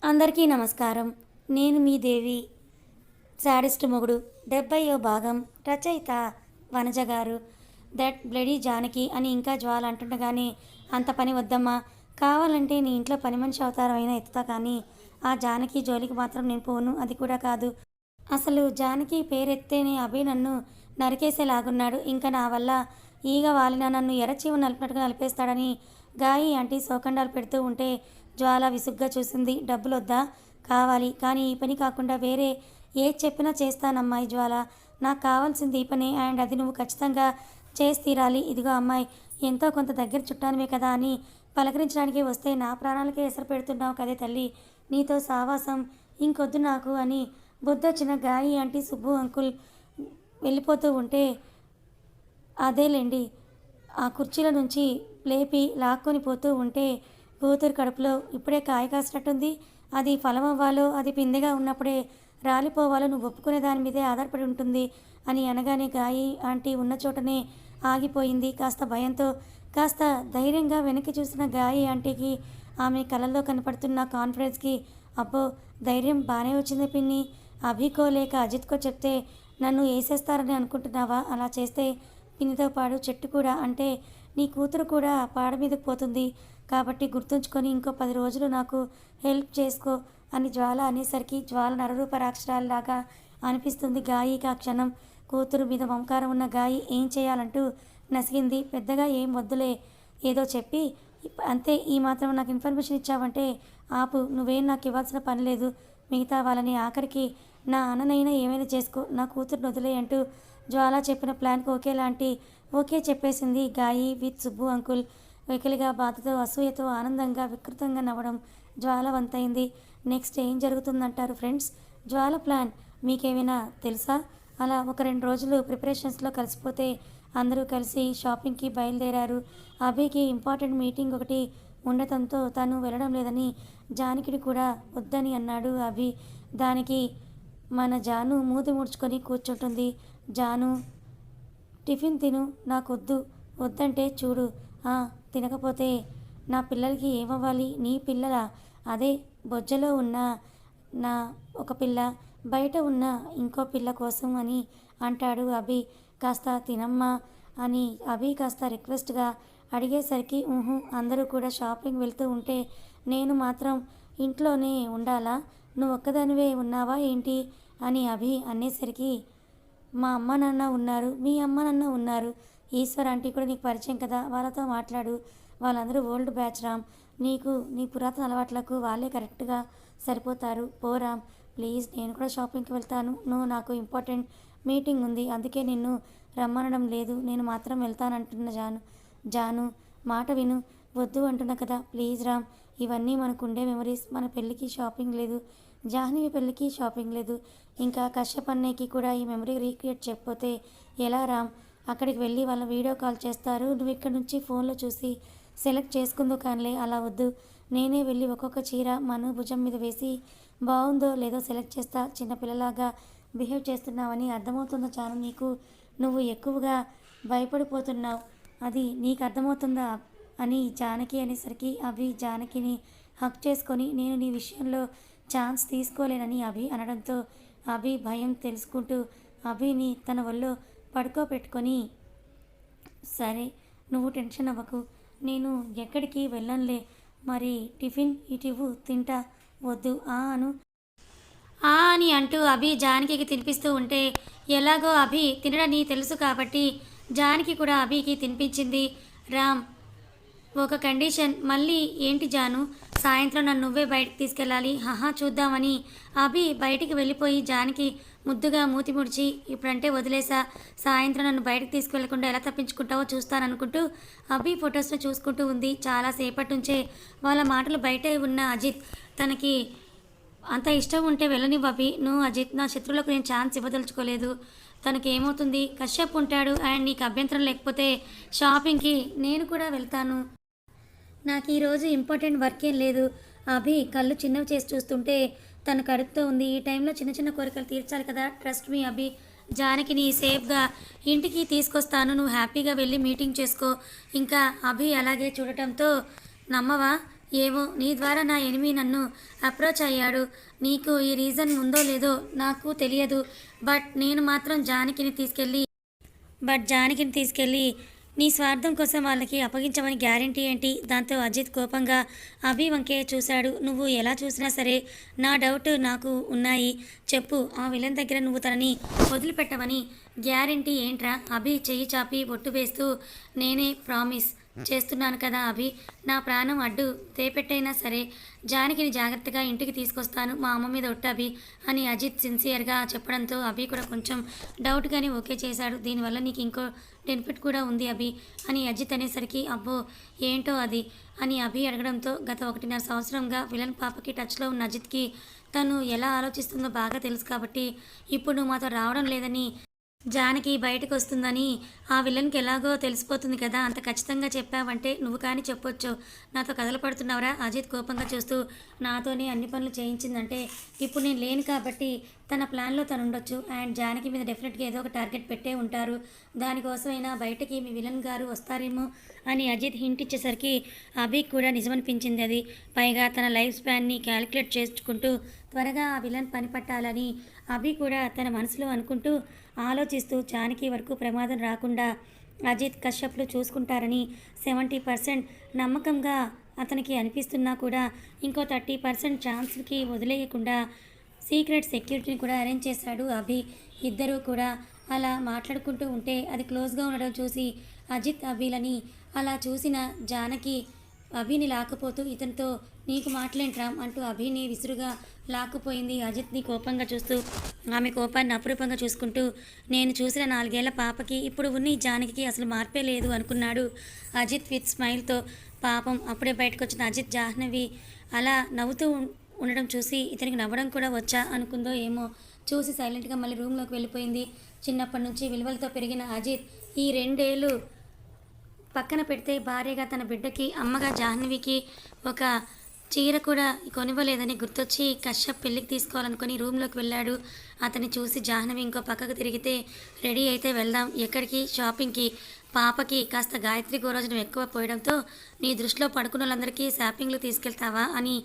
అందరికీ నమస్కారం. నేను మీ దేవి. శాడిస్ట్ మొగుడు 70వ భాగం. రచయిత వనజ గారు. దట్ బ్లడీ జానకి అని ఇంకా జ్వాల అంటుండగానే, అంత పని వద్దమ్మా, కావాలంటే నీ ఇంట్లో పని మనిషి అవతారం అయినా ఎత్తుతా, కానీ ఆ జానకి జోలికి మాత్రం నేను పోను. అది కూడా కాదు. అసలు జానకి పేరెత్తేనే అభి నన్ను నరికేసేలాగున్నాడు. ఇంకా నా వల్ల ఈగ వాలిన నన్ను ఎర్రచీమ నలిపినట్టుగా నలిపేస్తాడని గాయి ఆంటీ శోకండాలు పెడుతూ ఉంటే జ్వాల విసుగ్గా చూసింది. డబ్బులొద్దా? కావాలి, కానీ ఈ పని కాకుండా వేరే ఏది చెప్పినా చేస్తానమ్మాయి జ్వాల. నాకు కావాల్సింది ఈ పని, అండ్ అది నువ్వు ఖచ్చితంగా చేసి తీరాలి. ఇదిగో అమ్మాయి, ఎంతో కొంత దగ్గర చుట్టానివే కదా అని పలకరించడానికి వస్తే నా ప్రాణాలకే ఎసరు పెడుతున్నావు కదే తల్లి. నీతో సావాసం ఇంకొద్దు నాకు అని బుద్ధొచ్చిన గాయి ఆంటీ సుబ్బు అంకుల్ వెళ్ళిపోతూ ఉంటే, అదేలేండి, ఆ కుర్చీల నుంచి లేపి లాక్కొని పోతూ ఉంటే, కూతురు కడుపులో ఇప్పుడే కాయ కాసినట్టుంది, అది ఫలం అవ్వాలో అది పిందెగా ఉన్నప్పుడే రాలిపోవాలో నువ్వు ఒప్పుకునే దాని మీదే ఆధారపడి ఉంటుంది అని అనగానే గాయి ఆంటీ ఉన్న చోటనే ఆగిపోయింది. కాస్త భయంతో, కాస్త ధైర్యంగా వెనక్కి చూసిన గాయి ఆంటీకి ఆమె కళ్ళల్లో కనపడుతున్న కాన్ఫిడెన్స్కి, అబ్బో ధైర్యం బాగానే వచ్చింది పిన్ని. అభికో లేక అజిత్కో చెప్తే నన్ను వేసేస్తారని అనుకుంటున్నావా? అలా చేస్తే పిన్నితో పాడు చెట్టు కూడా, అంటే నీ కూతురు కూడా పాడ మీదకి పోతుంది. కాబట్టి గుర్తుంచుకొని ఇంకో 10 రోజులు నాకు హెల్ప్ చేసుకో అని జ్వాల అనేసరికి జ్వాల నరరూపరాక్షరాల్లాగా అనిపిస్తుంది గాయికి ఆ క్షణం. కూతురు మీద మమకారం ఉన్న గాయి ఏం చేయాలంటూ నసిగింది. పెద్దగా ఏం వద్దులే, ఏదో చెప్పి అంతే, ఈ మాత్రం నాకు ఇన్ఫర్మేషన్ ఇచ్చావంటే ఆపు, నువ్వేం నాకు ఇవ్వాల్సిన పని లేదు. మిగతా వాళ్ళని ఆఖరికి నా అన్ననైనా ఏమైనా చేసుకో, నా కూతురుని వదిలే అంటూ జ్వాల చెప్పిన ప్లాన్కి ఓకే చెప్పేసింది గాయి విత్ సుబ్బు అంకుల్. వెకిలిగా బాధతో, అసూయతో, ఆనందంగా, వికృతంగా నవ్వడం జ్వాల వంతైంది. నెక్స్ట్ ఏం జరుగుతుందంటారు ఫ్రెండ్స్? జ్వాల ప్లాన్ మీకేమైనా తెలుసా? అలా ఒక 2 రోజులు ప్రిపరేషన్స్లో కలిసిపోతే అందరూ కలిసి షాపింగ్కి బయలుదేరారు. అభికి ఇంపార్టెంట్ మీటింగ్ ఒకటి ఉండటంతో తను వెళ్ళడం లేదని జానకిని కూడా వద్దని అన్నాడు అభి. దానికి మన జాను మూతి ముడుచుకొని కూర్చుంటుంది. జాను, టిఫిన్ తిను, నాకొద్దు. వద్దంటే చూడు, తినకపోతే నా పిల్లలకి ఏమవ్వాలి? నీ పిల్లల, అదే బొజ్జలో ఉన్న నా ఒక పిల్ల, బయట ఉన్న ఇంకో పిల్ల కోసం అని అంటాడు అభి. కాస్త తినమ్మా అని అభి కాస్త రిక్వెస్ట్గా అడిగేసరికి, అందరూ కూడా షాపింగ్ వెళ్తూ ఉంటే నేను మాత్రం ఇంట్లోనే ఉండాలా? నువ్వు ఒక్కదానివే ఉన్నావా ఏంటి అని అభి అనేసరికి, మా అమ్మ నాన్న ఉన్నారు, మీ అమ్మ నాన్న ఉన్నారు, ఈశ్వర్ ఆంటీ కూడా నీకు పరిచయం కదా, వాళ్ళతో మాట్లాడు. వాళ్ళందరూ ఓల్డ్ బ్యాచ్ రామ్. నీకు నీ పురాతన అలవాట్లకు వాళ్ళే కరెక్ట్గా సరిపోతారు. పోరామ్ ప్లీజ్, నేను కూడా షాపింగ్కి వెళ్తాను. నాకు ఇంపార్టెంట్ మీటింగ్ ఉంది, అందుకే నిన్ను రమ్మనడం లేదు. నేను మాత్రం వెళ్తానంటున్న జాను మాట విను. వద్దు అంటున్నా కదా, ప్లీజ్ రామ్. ఇవన్నీ మనకుండే మెమరీస్. మన పెళ్ళికి షాపింగ్ లేదు, జాహ్నవి పెళ్ళికి షాపింగ్ లేదు, ఇంకా కశ్యప్ అన్నయ్యకి కూడా ఈ మెమరీ రీక్రియేట్ చేయకపోతే ఎలా రామ్? అక్కడికి వెళ్ళి వాళ్ళ వీడియో కాల్ చేస్తారు, నువ్వు ఇక్కడ నుంచి ఫోన్లో చూసి సెలెక్ట్ చేసుకుందో కానిలే. అలా వద్దు, నేనే వెళ్ళి ఒక్కొక్క చీర మను భుజం మీద వేసి బాగుందో లేదో సెలెక్ట్ చేస్తా. చిన్నపిల్లలాగా బిహేవ్ చేస్తున్నావని అర్థమవుతుందా చాను నీకు? నువ్వు ఎక్కువగా భయపడిపోతున్నావు, అది నీకు అర్థమవుతుందా అని జానకి అనేసరికి అభి జానకిని హక్ చేసుకొని, నేను నీ విషయంలో ఛాన్స్ తీసుకోలేనని అభి అనడంతో అభి భయం తెలుసుకుంటూ అభిని తన ఒళ్ళో పడుకోబెట్టుకొని, సరే నువ్వు టెన్షన్ అవ్వకు, నేను ఎక్కడికి వెళ్ళనులే, మరి టిఫిన్ ఇటివ్వు తింటా. వద్దు అను అని అంటూ అభి జానకికి తినిపిస్తూ ఉంటే, ఎలాగో అభి తినడని తెలుసు కాబట్టి జానకి కూడా అభికి తినిపించింది. రామ్, ఒక కండిషన్. మళ్ళీ ఏంటి జాను? సాయంత్రం నన్ను నువ్వే బయటికి తీసుకెళ్ళాలి. చూద్దామని అభి బయటికి వెళ్ళిపోయి జానకి ముద్దుగా మూతి ముడిచి, ఇప్పుడంటే వదిలేసా, సాయంత్రం నన్ను బయటకు తీసుకెళ్లకుండా ఎలా తప్పించుకుంటావో చూస్తాననుకుంటూ అభి ఫొటోస్ను చూసుకుంటూ ఉంది. చాలాసేపటి నుంచే వాళ్ళ మాటలు బయటే ఉన్న అజిత్, తనకి అంత ఇష్టం ఉంటే వెళ్ళనివ్వు అభి, నువ్వు అజిత్, నా శత్రువులకు నేను ఛాన్స్ ఇవ్వదలుచుకోలేదు. తనకి ఏమవుతుంది, కశ్యప్ ఉంటాడు, అండ్ నీకు అభ్యంతరం లేకపోతే షాపింగ్కి నేను కూడా వెళ్తాను. నాకు ఈరోజు ఇంపార్టెంట్ వర్క్ ఏం లేదు. అభి కళ్ళు చిన్నవి చేసి చూస్తుంటే తను కడుపుతో ఉంది. ఈ టైంలో చిన్న చిన్న కోరికలు తీర్చాలి కదా. ట్రస్ట్ మీ అభి, జానకిని సేఫ్గా ఇంటికి తీసుకొస్తాను, నువ్వు హ్యాపీగా వెళ్ళి మీటింగ్ చేసుకో. ఇంకా అభి అలాగే చూడటంతో, నమ్మవా ఏమో నీ ద్వారా నా ఎనిమి నన్ను అప్రోచ్ అయ్యాడు. నీకు ఈ రీజన్ ఉందో లేదో నాకు తెలియదు. జానకిని తీసుకెళ్ళి నీ స్వార్థం కోసం వాళ్ళకి అప్పగించమని గ్యారంటీ ఏంటి? దాంతో అజిత్ కోపంగా అభి వంకే చూశాడు. నువ్వు ఎలా చూసినా సరే నా డౌట్ నాకు ఉన్నాయి. చెప్పు, ఆ విలన్ దగ్గర నువ్వు తనని వదిలిపెట్టమని గ్యారంటీ ఏంట్రా? అభి చెయ్యి చాపి ఒట్టు వేస్తూ నేనే ప్రామిస్ చేస్తున్నాను కదా అభి, నా ప్రాణం అడ్డు తేపెట్టైనా సరే జానకిని జాగ్రత్తగా ఇంటికి తీసుకొస్తాను, మా అమ్మ మీద ఒట్టు అభి అని అజిత్ సిన్సియర్గా చెప్పడంతో అభి కూడా కొంచెం డౌట్గానే ఓకే చేశాడు. దీనివల్ల నీకు ఇంకో బెనిఫిట్ కూడా ఉంది అభి అని అజిత్ అనేసరికి అబ్బో ఏంటో అది అని అభి అడగడంతో గత 1.5 సంవత్సరంగా విలన్ పాపకి టచ్లో ఉన్న అజిత్కి తను ఎలా ఆలోచిస్తుందో బాగా తెలుసు కాబట్టి ఇప్పుడు నువ్వు మాతో రావడం లేదని జానకి బయటకు వస్తుందని ఆ విలన్కి ఎలాగో తెలిసిపోతుంది కదా, అంత ఖచ్చితంగా చెప్పావంటే నువ్వు కానీ చెప్పొచ్చు. నాతో కథలు పడుతున్నావురా? అజిత్ కోపంగా చూస్తూ నాతోనే అన్ని పనులు చేయించిందంటే ఇప్పుడు నేను లేను కాబట్టి తన ప్లాన్లో తను ఉండొచ్చు. అండ్ జానకి మీద డెఫినెట్గా ఏదో ఒక టార్గెట్ పెట్టే ఉంటారు. దానికోసమైనా బయటకి మీ విలన్ గారు వస్తారేమో అని అజిత్ హింట్ ఇచ్చేసరికి అభికి కూడా నిజమనిపించింది అది. పైగా తన లైఫ్ స్పాన్ని క్యాలిక్యులేట్ చేసుకుంటూ త్వరగా ఆ విలన్ పని పట్టాలని అభి కూడా తన మనసులో అనుకుంటూ ఆలోచిస్తూ జానకి వరకు ప్రమాదం రాకుండా అజిత్ కశ్యప్లు చూసుకుంటారని 70% నమ్మకంగా అతనికి అనిపిస్తున్నా కూడా ఇంకో 30% ఛాన్స్కి వదిలేయకుండా సీక్రెట్ సెక్యూరిటీని కూడా అరేంజ్ చేశాడు అభి. ఇద్దరూ కూడా అలా మాట్లాడుకుంటూ ఉంటే అది క్లోజ్గా ఉండడం చూసి అజిత్ అభిలని అలా చూసిన జానకి అభిని లాక్కుపోతూ ఇతనితో నీకు మాటలేంట్రామ్ అంటూ అభిని విసురుగా లాక్కుపోయింది. అజిత్ని కోపంగా చూస్తూ ఆమె కోపాన్ని అపురూపంగా చూసుకుంటూ నేను చూసిన 4 ఏళ్ల పాపకి ఇప్పుడు ఉన్న ఈ జానకి అసలు మార్పే లేదు అనుకున్నాడు అజిత్ విత్ స్మైల్తో. పాపం అప్పుడే బయటకు వచ్చిన అజిత్ జాహ్నవి అలా నవ్వుతూ ఉండడం చూసి ఇతనికి నవ్వడం కూడా వచ్చా అనుకుందో ఏమో చూసి సైలెంట్గా మళ్ళీ రూమ్లోకి వెళ్ళిపోయింది. చిన్నప్పటి నుంచి విలువలతో పెరిగిన అజిత్ ఈ 2 ఏళ్ళు పక్కన పెడితే భార్యగా తన బిడ్డకి అమ్మగా జాహ్నవికి ఒక చీర కూడా కొనివ్వలేదని గుర్తొచ్చి కశ్యప్ పెళ్ళికి తీసుకోవాలనుకుని రూమ్లోకి వెళ్ళాడు. అతన్ని చూసి జాహ్నవి ఇంకో పక్కకు తిరిగితే రెడీ అయితే వెళ్దాం. ఎక్కడికి? షాపింగ్కి. పాపకి కాస్త గాయత్రి గోరోజనం ఎక్కువ పోయడంతో నీ దృష్టిలో పడుకున్న వాళ్ళందరికీ షాపింగ్లు తీసుకెళ్తావా అని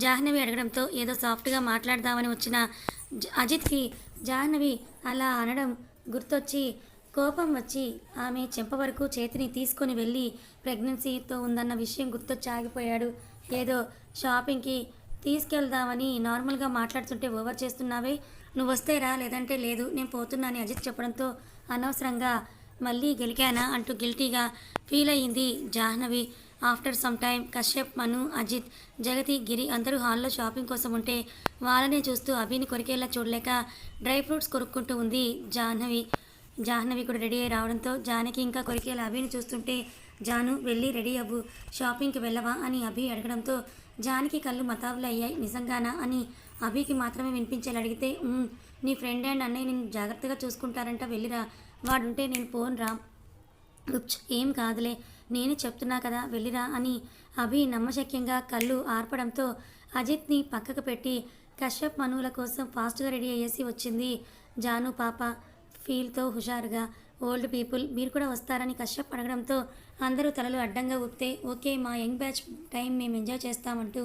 జాహ్నవి అడగడంతో ఏదో సాఫ్ట్గా మాట్లాడదామని వచ్చిన అజిత్కి జాహ్నవి అలా అనడం గుర్తొచ్చి కోపం వచ్చి ఆమె చెంప వరకు చేతిని తీసుకొని వెళ్ళి ప్రెగ్నెన్సీతో ఉందన్న విషయం గుర్తొచ్చి ఆగిపోయాడు. ఏదో షాపింగ్కి తీసుకెళ్దామని నార్మల్గా మాట్లాడుతుంటే ఓవర్ చేస్తున్నావే, నువ్వు వస్తే రా లేదంటే లేదు, నేను పోతున్నాను అజిత్ చెప్పడంతో అనవసరంగా మళ్ళీ గెలికానా అంటూ గిల్టీగా ఫీల్ అయ్యింది Jahnavi. After some time Kashyap, Manu, Ajith, Jagathi, Giri అందరూ హాల్లో షాపింగ్ కోసం ఉంటే వాళ్ళనే చూస్తూ అభిని కొరికేలా చూడలేక డ్రై ఫ్రూట్స్ కొరుక్కుంటూ ఉంది జాహ్నవి కూడా రెడీ అయి రావడంతో జానకి ఇంకా కొరికేలా అభిని చూస్తుంటే జాను వెళ్ళి రెడీ అవ్వు, షాపింగ్కి వెళ్ళవా అని అభి అడగడంతో జానకి కళ్ళు మతాబులు అయ్యాయి. నిజంగానా అని అభికి మాత్రమే వినిపించేలా అడిగితే నీ ఫ్రెండ్ అండ్ అన్నయ్య నేను జాగ్రత్తగా చూసుకుంటారంట, వెళ్ళిరా, వాడుంటే నేను పోను రా. ఏం కాదులే, నేను చెప్తున్నా కదా వెళ్ళిరా అని అభి నమ్మశక్యంగా కళ్ళు ఆర్పడంతో అజిత్ని పక్కకు పెట్టి కశ్యప్, మనువుల కోసం ఫాస్ట్గా రెడీ అయ్యేసి వచ్చింది జాను పాప ఫీల్తో హుషారుగా. ఓల్డ్ పీపుల్ మీరు కూడా వస్తారని కశ్యప్ అడగడంతో అందరూ తలలు అడ్డంగా ఊపితే ఓకే మా యంగ్ బ్యాచ్ టైం మేము ఎంజాయ్ చేస్తామంటూ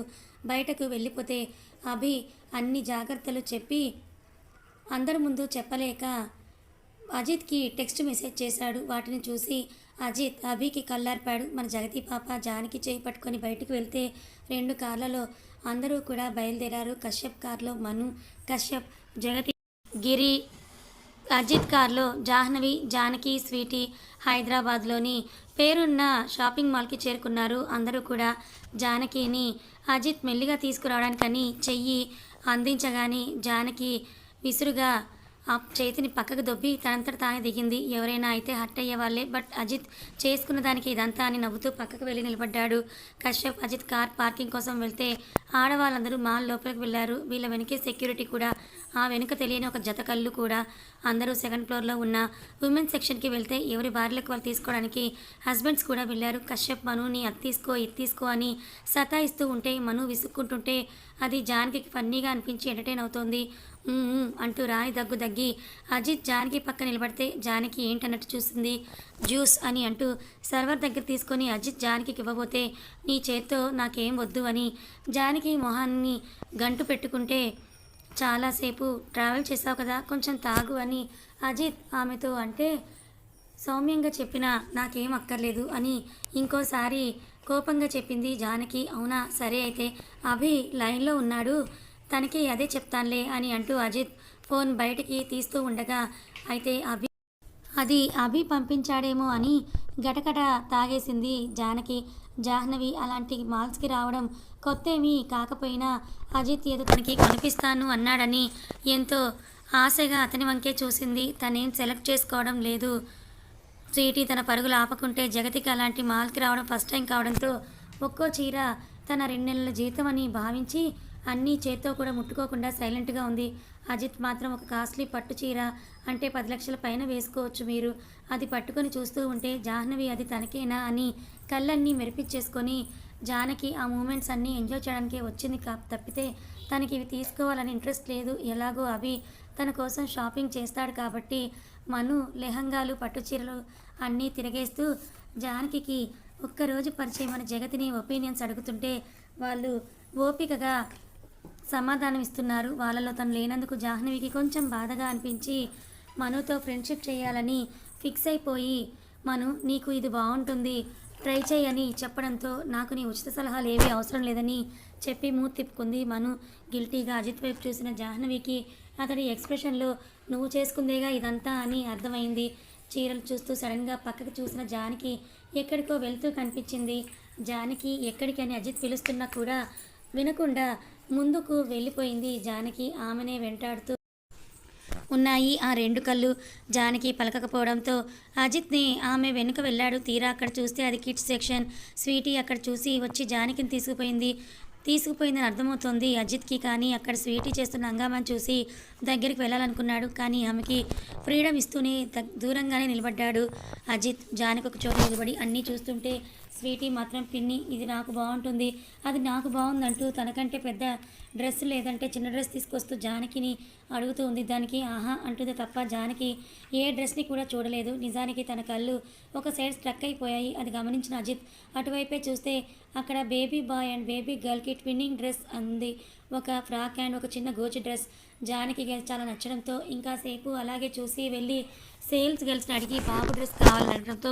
బయటకు వెళ్ళిపోతే అభి అన్ని జాగ్రత్తలు చెప్పి అందరి ముందు చెప్పలేక అజిత్కి టెక్స్ట్ మెసేజ్ చేశాడు. వాటిని చూసి అజిత్ అభికి కళ్ళార్పాడు. మన జగతి పాప జానకి చేయి పట్టుకొని బయటకు వెళ్తే 2 కార్లలో అందరూ కూడా బయలుదేరారు. కశ్యప్ కార్లో మను, కశ్యప్, జగతి, గిరి, అజిత్ కార్లో జాహ్నవి, జానకి, స్వీటీ హైదరాబాద్లోని పేరున్న షాపింగ్ మాల్కి చేరుకున్నారు. అందరూ కూడా జానకిని అజిత్ మెల్లిగా తీసుకురావడానికని చెయ్యి అందించగానే జానకి విసురుగా ఆ చేతిని పక్కకు దొబ్బి తనంతట తానే దిగింది. ఎవరైనా అయితే హట్ అయ్యే వాళ్ళే, బట్ అజిత్ చేసుకున్న దానికి ఇదంతా అని నవ్వుతూ పక్కకు వెళ్ళి నిలబడ్డాడు. కశ్యప్, అజిత్ కార్ పార్కింగ్ కోసం వెళ్తే ఆడవాళ్ళందరూ మాల్ లోపలికి వెళ్ళారు. వీళ్ళ వెనకే సెక్యూరిటీ కూడా ఆ వెనుక తెలియని ఒక జత కళ్ళు కూడా. అందరూ సెకండ్ ఫ్లోర్లో ఉన్న ఉమెన్స్ సెక్షన్కి వెళ్తే ఎవరి భార్యలకు వాళ్ళు తీసుకోవడానికి హస్బెండ్స్ కూడా వెళ్ళారు. కశ్యప్ మనుని అది తీసుకో ఇది తీసుకో అని సతాయిస్తూ ఉంటే మను విసుక్కుంటుంటే అది జానకి ఫన్నీగా అనిపించి ఎంటర్టైన్ అవుతోంది. అంటూ రాణి దగ్గు దగ్గి అజిత్ జానకి పక్క నిలబడితే జానకి ఏంటన్నట్టు చూసింది. జ్యూస్ అని అంటూ సర్వర్ దగ్గర తీసుకొని అజిత్ జానకి ఇవ్వబోతే నీ చేత్తో నాకేం వద్దు అని జానకి మొహాన్ని గంటు పెట్టుకుంటే చాలాసేపు ట్రావెల్ చేసావు కదా కొంచెం తాగు అని అజిత్ ఆమెతో అంటే సౌమ్యంగా చెప్పినా నాకేం అక్కర్లేదు అని ఇంకోసారి కోపంగా చెప్పింది జానకి. అవునా సరే అయితే అభి లైన్లో ఉన్నాడు తనకి అదే చెప్తానులే అని అంటూ అజిత్ ఫోన్ బయటికి తీస్తూ ఉండగా అయితే అభి పంపించాడేమో అని గటగట తాగేసింది జానకి. జాహ్నవి అలాంటి మాల్స్కి రావడం కొత్తేమీ కాకపోయినా అజిత్ ఏదో తనకి కనిపిస్తాను అన్నాడని ఎంతో ఆశగా అతని వంకే చూసింది. తనేం సెలెక్ట్ చేసుకోవడం లేదు. స్వీటీ తన పరుగులు ఆపకుంటే జగతికి అలాంటి మాల్కి రావడం ఫస్ట్ టైం కావడంతో ఒక్కో చీర తన 2 నెలల జీతం అని భావించి అన్నీ చేత్తో కూడా ముట్టుకోకుండా సైలెంట్గా ఉంది. అజిత్ మాత్రం ఒక కాస్ట్లీ పట్టు చీర అంటే 10 లక్షల పైన వేసుకోవచ్చు మీరు. అది పట్టుకొని చూస్తూ ఉంటే జాహ్నవి అది తనకేనా అని కళ్ళన్నీ మెరిపించేసుకొని జానకి ఆ మూమెంట్స్ అన్నీ ఎంజాయ్ చేయడానికే వచ్చింది తప్పితే తనకి ఇవి తీసుకోవాలని ఇంట్రెస్ట్ లేదు. ఎలాగో అవి తన కోసం షాపింగ్ చేస్తాడు కాబట్టి మను లెహంగాలు పట్టు చీరలు అన్నీ తిరగేస్తూ జానకి ఒక్కరోజు పరిచయం మన జగతిని ఒపీనియన్స్ అడుగుతుంటే వాళ్ళు ఓపికగా సమాధానం ఇస్తున్నారు. వాళ్ళలో తను లేనందుకు జాహ్నవికి కొంచెం బాధగా అనిపించి మనుతో ఫ్రెండ్షిప్ చేయాలని ఫిక్స్ అయిపోయి మను నీకు ఇది బాగుంటుంది ట్రై చేయని చెప్పడంతో నాకు నీ ఉచిత సలహాలు ఏవీ అవసరం లేదని చెప్పి మూతి తిప్పుకుంది మను. గిల్టీగా అజిత్ వైపు చూసిన జాహ్నవికి అతడి ఎక్స్ప్రెషన్లో నువ్వు చేసుకుందేగా ఇదంతా అని అర్థమైంది. చీరలు చూస్తూ సడన్గా పక్కకి చూసిన జానకి ఎక్కడికో వెళ్తూ కనిపించింది. జానకి ఎక్కడికి అని అజిత్ పిలుస్తున్నా కూడా వినకుండా ముందుకు వెళ్ళిపోయింది జానకి. ఆమెనే వెంటాడుతూ ఉన్నాయి ఆ 2 కళ్ళు. జానకి పలకకపోవడంతో అజిత్ని ఆమె వెనుక వెళ్ళాడు. తీరా అక్కడ చూస్తే అది కిడ్స్ సెక్షన్. స్వీటీ అక్కడ చూసి వచ్చి జానకిని తీసుకుపోయిందని అర్థమవుతోంది అజిత్కి. కానీ అక్కడ స్వీటీ చేస్తున్న హంగామాని చూసి దగ్గరికి వెళ్ళాలనుకున్నాడు. కానీ ఆమెకి ఫ్రీడమ్ ఇస్తూనే దూరంగానే నిలబడ్డాడు అజిత్. జానకి ఒక చోట నిలబడి అన్నీ చూస్తుంటే స్వీటీ మాత్రం పిన్ని ఇది నాకు బాగుంటుంది అది నాకు బాగుందంటూ తనకంటే పెద్ద డ్రెస్ లేదంటే చిన్న డ్రెస్ తీసుకొస్తూ జానకిని అడుగుతూ ఉంది. దానికి ఆహా అంటుంది తప్ప జానకి ఏ డ్రెస్ని కూడా చూడలేదు. నిజానికి తన కళ్ళు ఒక సైడ్ స్ట్రక్ అయిపోయాయి. అది గమనించిన అజిత్ అటువైపే చూస్తే అక్కడ బేబీ బాయ్ అండ్ బేబీ గర్ల్కి ట్విన్నింగ్ డ్రెస్ ఉంది. ఒక ఫ్రాక్ అండ్ ఒక చిన్న గోచి డ్రెస్. జానకి చాలా నచ్చడంతో ఇంకాసేపు అలాగే చూసి వెళ్ళి సేల్స్ గర్ల్స్ని అడిగి బాబు డ్రెస్ కావాలని అడగడంతో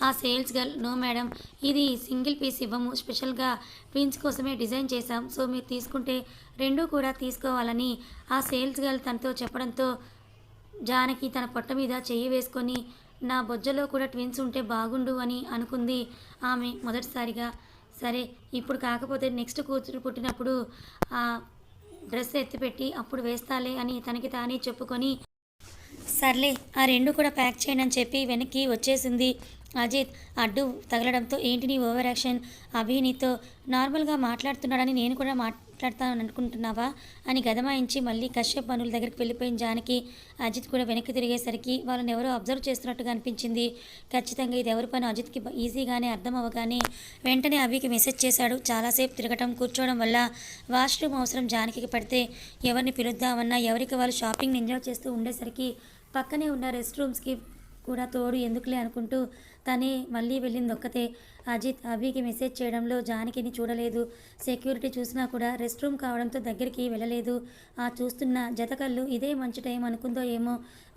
ఆ సేల్స్ గర్ల్ నో మేడం ఇది సింగిల్ పీస్ ఇవ్వము స్పెషల్గా ట్విన్స్ కోసమే డిజైన్ చేశాం సో మీరు తీసుకుంటే 2 కూడా తీసుకోవాలని ఆ సేల్స్ గర్ల్ తనతో చెప్పడంతో జానకి తన పొట్ట మీద చెయ్యి వేసుకొని నా బొజ్జలో కూడా ట్విన్స్ ఉంటే బాగుండు అని అనుకుంది ఆమె మొదటిసారిగా. సరే ఇప్పుడు కాకపోతే నెక్స్ట్ కూతురు పుట్టినప్పుడు ఆ డ్రెస్ ఎత్తిపెట్టి అప్పుడు వేస్తాలే అని తనకి తానే చెప్పుకొని సర్లే ఆ 2 కూడా ప్యాక్ చేయండి అని చెప్పి వెనక్కి వచ్చేసింది. అజిత్ అడ్డు తగలడంతో ఏంటి నీ ఓవర్ యాక్షన్ అభి నీతో నార్మల్గా మాట్లాడుతున్నాడని నేను కూడా మాట్లాడతాను అనుకుంటున్నావా అని గదమాయించి మళ్ళీ కశ్యప్ మనుల దగ్గరికి వెళ్ళిపోయిన జానకి. అజిత్ కూడా వెనక్కి తిరిగేసరికి వాళ్ళని ఎవరో అబ్జర్వ్ చేస్తున్నట్టుగా అనిపించింది. ఖచ్చితంగా ఇది ఎవరి పని అజిత్కి ఈజీగానే అర్థం అవ్వగానే వెంటనే అభికి మెసేజ్ చేశాడు. చాలాసేపు తిరగటం కూర్చోవడం వల్ల వాష్రూమ్ అవసరం జానకి పడితే ఎవరిని పిలుద్దామన్నా ఎవరికి వాళ్ళు షాపింగ్ని ఎంజాయ్ చేస్తూ ఉండేసరికి పక్కనే ఉన్న రెస్ట్ రూమ్స్కి కూడా తోడు ఎందుకులే అనుకుంటూ తనే మళ్ళీ వెళ్ళింది ఒక్కతే. అజిత్ అభికి మెసేజ్ చేయడంలో జానకిని చూడలేదు. సెక్యూరిటీ చూసినా కూడా రెస్ట్ రూమ్ కావడంతో దగ్గరికి వెళ్ళలేదు. ఆ చూస్తున్న జతకళ్ళు ఇదే మంచి టైం అనుకుందో ఏమో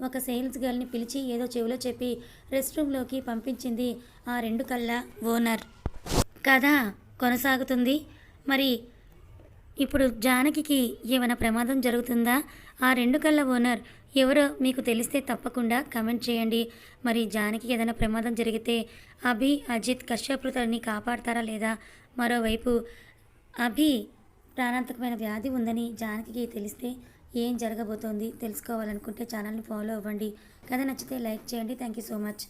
ఒక సేల్స్ గర్ల్ని పిలిచి ఏదో చెవిలో చెప్పి రెస్ట్ రూమ్లోకి పంపించింది ఆ 2 కళ్ళ ఓనర్. కథ కొనసాగుతుంది. మరి ఇప్పుడు జానకి ఏమైనా ప్రమాదం జరుగుతుందా? ఆ 2 కళ్ళ ఓనర్ ఎవరో మీకు తెలిస్తే తప్పకుండా కమెంట్ చేయండి. మరి జానకి ఏదైనా ప్రమాదం జరిగితే అభి అజిత్ కశ్యప్రుతని కాపాడతారా లేదా? మరోవైపు అభి ప్రాణాంతకమైన వ్యాధి ఉందని జానకి తెలిస్తే ఏం జరగబోతోంది తెలుసుకోవాలనుకుంటే ఛానల్ని ఫాలో అవ్వండి. కథ నచ్చితే లైక్ చేయండి. Thank you so much.